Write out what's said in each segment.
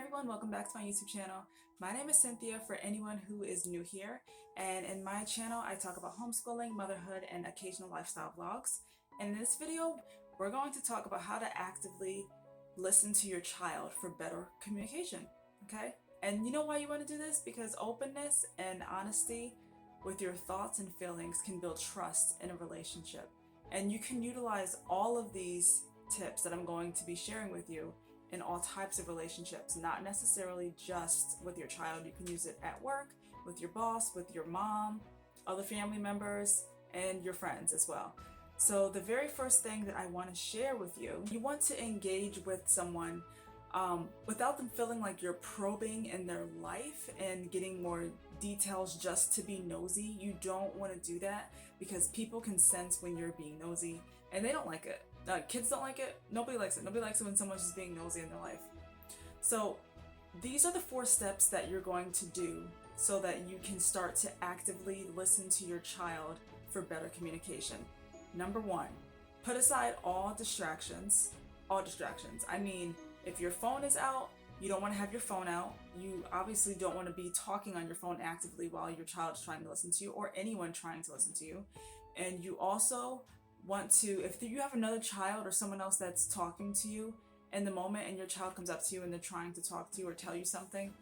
everyone, welcome back to my YouTube channel. My name is Cynthia for anyone who is new here, and in my channel I talk about homeschooling, motherhood, and occasional lifestyle vlogs. And in this video, we're going to talk about how to actively listen to your child for better communication, okay? And you know why you want to do this? Because openness and honesty with your thoughts and feelings can build trust in a relationship. And you can utilize all of these tips that I'm going to be sharing with you in all types of relationships, not necessarily just with your child. You can use it at work, with your boss, with your mom, other family members, and your friends as well. So the very first thing that I want to share with you, you want to engage with someone without them feeling like you're probing in their life and getting more details just to be nosy. You don't want to do that because people can sense when you're being nosy and they don't like it. Kids don't like it. Nobody likes it. Nobody likes it when someone's just being nosy in their life. So these are the 4 steps that you're going to do so that you can start to actively listen to your child for better communication. Number 1, put aside all distractions. All distractions. I mean, if your phone is out, you don't want to have your phone out. You obviously don't want to be talking on your phone actively while your child is trying to listen to you or anyone trying to listen to you. And you also want to, if you have another child or someone else that's talking to you in the moment and your child comes up to you and they're trying to talk to you or tell you something,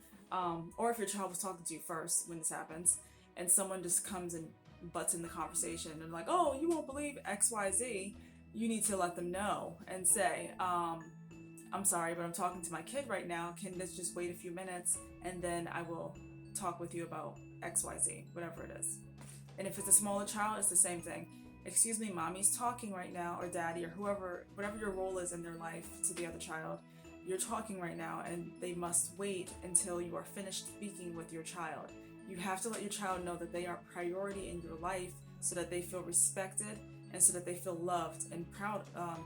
or if your child was talking to you first when this happens and someone just comes and butts in the conversation and like, oh, you won't believe XYZ, you need to let them know and say, I'm sorry, but I'm talking to my kid right now. Can this just wait a few minutes and then I will talk with you about XYZ, whatever it is. And if it's a smaller child, it's the same thing. Excuse me, mommy's talking right now, or daddy, or whoever, whatever your role is in their life to the other child, you're talking right now and they must wait until you are finished speaking with your child. You have to let your child know that they are a priority in your life so that they feel respected and so that they feel loved and proud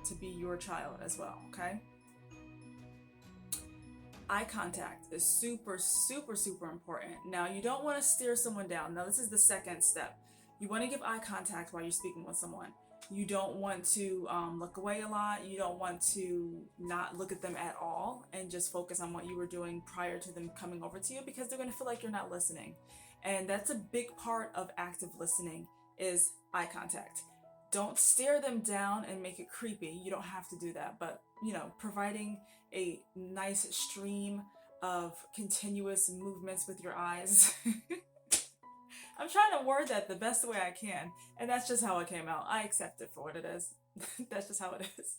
to be your child as well, okay? Eye contact is super, super, super important. Now, you don't want to stare someone down. Now, this is the second step. You want to give eye contact while you're speaking with someone. You don't want to look away a lot. You don't want to not look at them at all and just focus on what you were doing prior to them coming over to you because they're going to feel like you're not listening. And that's a big part of active listening is eye contact. Don't stare them down and make it creepy. You don't have to do that. But, you know, providing a nice stream of continuous movements with your eyes. I'm trying to word that the best way I can, and that's just how it came out. I accept it for what it is. That's just how it is.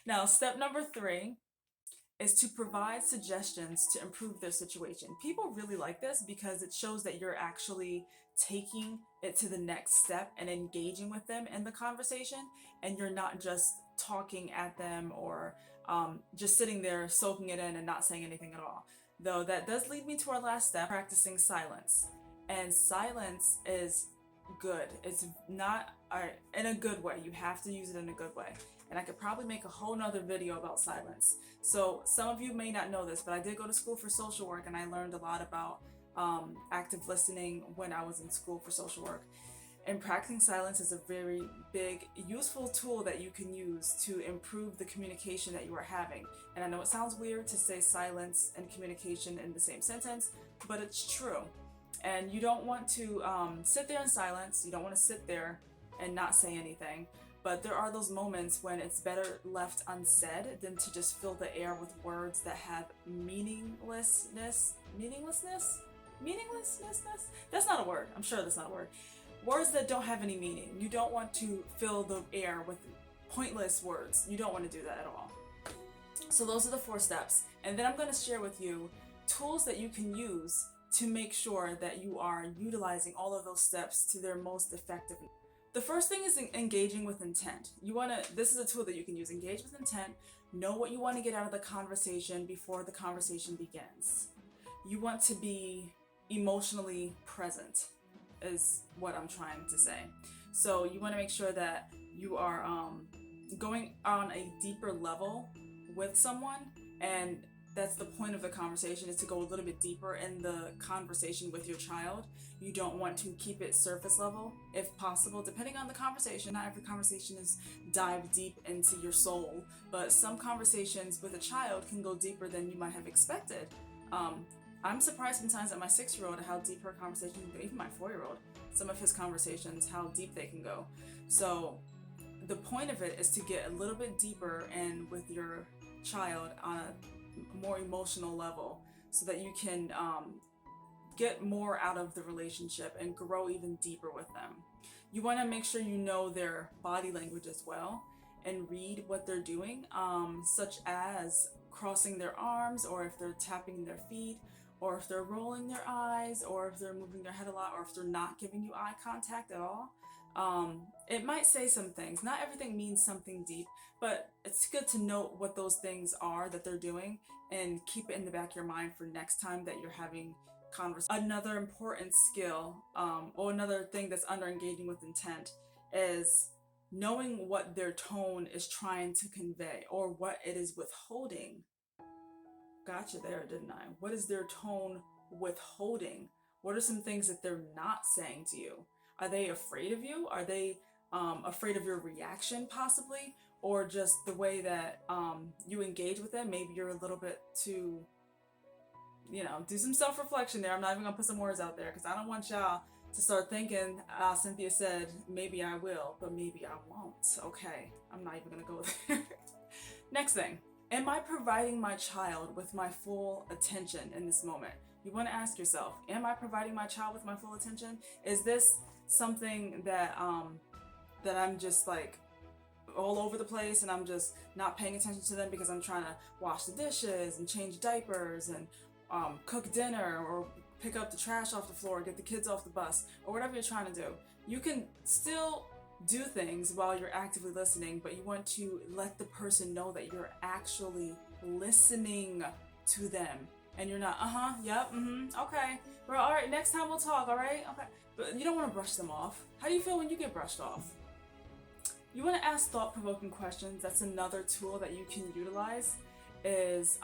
Now, step number 3 is to provide suggestions to improve their situation. People really like this because it shows that you're actually taking it to the next step and engaging with them in the conversation, and you're not just talking at them or just sitting there soaking it in and not saying anything at all. Though that does lead me to our last step, practicing silence. And silence is good. It's not in a good way. You have to use it in a good way. And I could probably make a whole nother video about silence. So some of you may not know this, but I did go to school for social work and I learned a lot about active listening when I was in school for social work. And practicing silence is a very big, useful tool that you can use to improve the communication that you are having. And I know it sounds weird to say silence and communication in the same sentence, but it's true. And you don't want to sit there in silence. You don't want to sit there and not say anything. But there are those moments when it's better left unsaid than to just fill the air with words that have meaninglessness? That's not a word. I'm sure that's not a word. Words that don't have any meaning. You don't want to fill the air with pointless words. You don't want to do that at all. So those are the 4 steps. And then I'm going to share with you tools that you can use to make sure that you are utilizing all of those steps to their most effective. The first thing is engaging with intent. This is a tool that you can use. Engage with intent. Know what you want to get out of the conversation before the conversation begins. You want to be emotionally present is what I'm trying to say. So you want to make sure that you are going on a deeper level with someone and that's the point of the conversation, is to go a little bit deeper in the conversation with your child. You don't want to keep it surface level if possible, depending on the conversation. Not every conversation is dive deep into your soul, but some conversations with a child can go deeper than you might have expected. I'm surprised sometimes at my 6-year-old how deep her conversations can go, even my 4-year-old, some of his conversations, how deep they can go. So the point of it is to get a little bit deeper in with your child on a more emotional level, so that you can get more out of the relationship and grow even deeper with them. You want to make sure you know their body language as well and read what they're doing, such as crossing their arms, or if they're tapping their feet, or if they're rolling their eyes, or if they're moving their head a lot, or if they're not giving you eye contact at all. It might say some things. Not everything means something deep, but it's good to note what those things are that they're doing and keep it in the back of your mind for next time that you're having conversation. Another important skill, or another thing that's under engaging with intent, is knowing what their tone is trying to convey or what it is withholding. Gotcha there, didn't I? What is their tone withholding? What are some things that they're not saying to you? Are they afraid of you? Are they afraid of your reaction possibly? Or just the way that you engage with them? Maybe you're a little bit too, do some self-reflection there. I'm not even gonna put some words out there because I don't want y'all to start thinking, Cynthia said, maybe I will, but maybe I won't. Okay, I'm not even gonna go there. Next thing, am I providing my child with my full attention in this moment? You want to ask yourself, am I providing my child with my full attention? Is this something that that I'm just like all over the place and I'm just not paying attention to them because I'm trying to wash the dishes and change diapers and cook dinner or pick up the trash off the floor, get the kids off the bus, or whatever you're trying to do? You can still do things while you're actively listening, but you want to let the person know that you're actually listening to them and you're not yep, okay, well, all right, next time we'll talk, all right, okay. But you don't want to brush them off. How do you feel when you get brushed off? You want to ask thought-provoking questions. That's another tool that you can utilize, is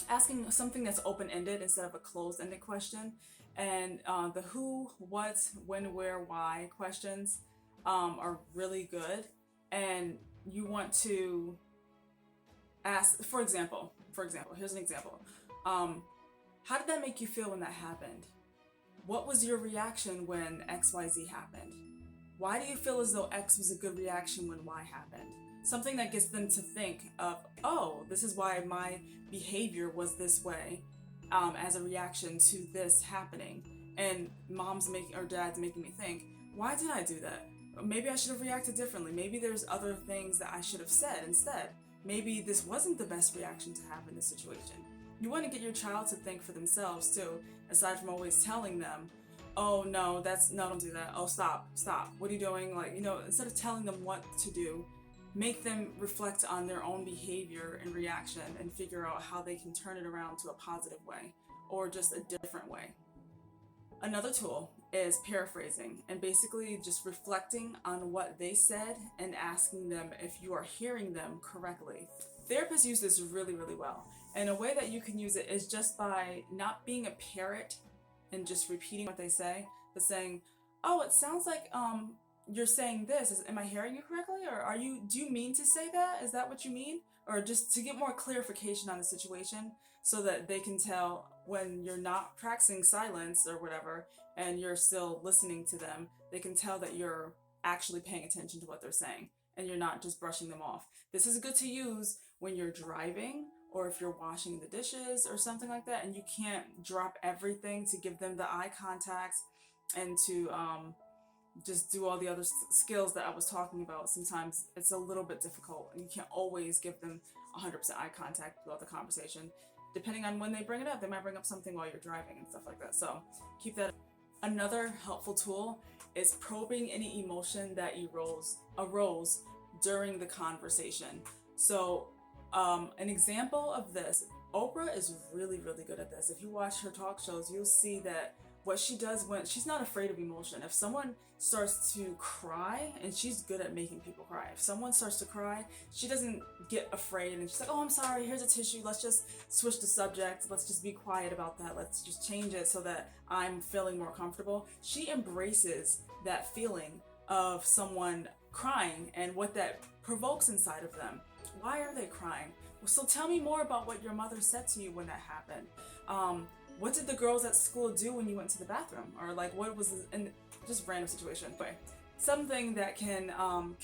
asking something that's open-ended instead of a closed-ended question. And the who, what, when, where, why questions are really good. And you want to ask, for example, here's an example. How did that make you feel when that happened? What was your reaction when XYZ happened? Why do you feel as though X was a good reaction when Y happened? Something that gets them to think of, oh, this is why my behavior was this way as a reaction to this happening. And mom's making, or dad's making me think, why did I do that? Maybe I should have reacted differently. Maybe there's other things that I should have said instead. Maybe this wasn't the best reaction to have in this situation. You want to get your child to think for themselves too, aside from always telling them, oh no, don't do that. Oh, stop, what are you doing? Like, instead of telling them what to do, make them reflect on their own behavior and reaction and figure out how they can turn it around to a positive way or just a different way. Another tool is paraphrasing, and basically just reflecting on what they said and asking them if you are hearing them correctly. Therapists use this really, really well. And a way that you can use it is just by not being a parrot and just repeating what they say, but saying, oh, it sounds like you're saying this. Am I hearing you correctly? Or do you mean to say that? Is that what you mean? Or just to get more clarification on the situation so that they can tell when you're not practicing silence or whatever and you're still listening to them, they can tell that you're actually paying attention to what they're saying and you're not just brushing them off. This is good to use when you're driving or if you're washing the dishes or something like that, and you can't drop everything to give them the eye contact and to just do all the other skills that I was talking about. Sometimes it's a little bit difficult and you can't always give them 100% eye contact throughout the conversation. Depending on when they bring it up, they might bring up something while you're driving and stuff like that. So keep that. Another helpful tool is probing any emotion that arose during the conversation. So an example of this, Oprah is really, really good at this. If you watch her talk shows, you'll see that what she does when she's not afraid of emotion. If someone starts to cry, and she's good at making people cry, if someone starts to cry, she doesn't get afraid and she's like, oh, I'm sorry, here's a tissue, let's just switch the subject, let's just be quiet about that, let's just change it so that I'm feeling more comfortable. She embraces that feeling of someone crying and what that provokes inside of them. Why are they crying? So tell me more about what your mother said to you when that happened. What did the girls at school do when you went to the bathroom? Or like, what was in just random situation? But something that can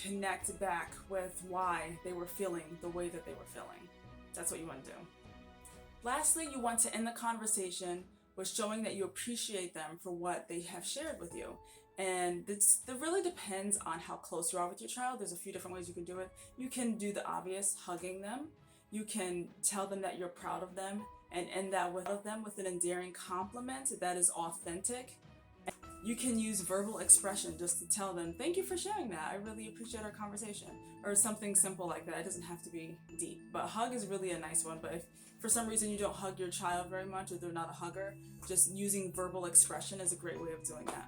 connect back with why they were feeling the way that they were feeling. That's what you want to do. Lastly, you want to end the conversation with showing that you appreciate them for what they have shared with you. And it really depends on how close you are with your child. There's a few different ways you can do it. You can do the obvious, hugging them. You can tell them that you're proud of them and end that with an endearing compliment that is authentic. You can use verbal expression just to tell them, thank you for sharing that. I really appreciate our conversation. Or something simple like that. It doesn't have to be deep. But hug is really a nice one. But if for some reason you don't hug your child very much or they're not a hugger, just using verbal expression is a great way of doing that.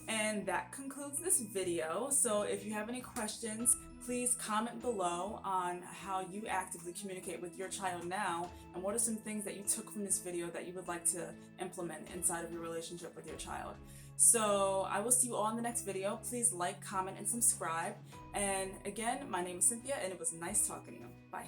And that concludes this video. So if you have any questions, please comment below on how you actively communicate with your child now, and what are some things that you took from this video that you would like to implement inside of your relationship with your child. So I will see you all in the next video. Please like, comment, and subscribe. And again, my name is Cynthia, and it was nice talking to you. Bye.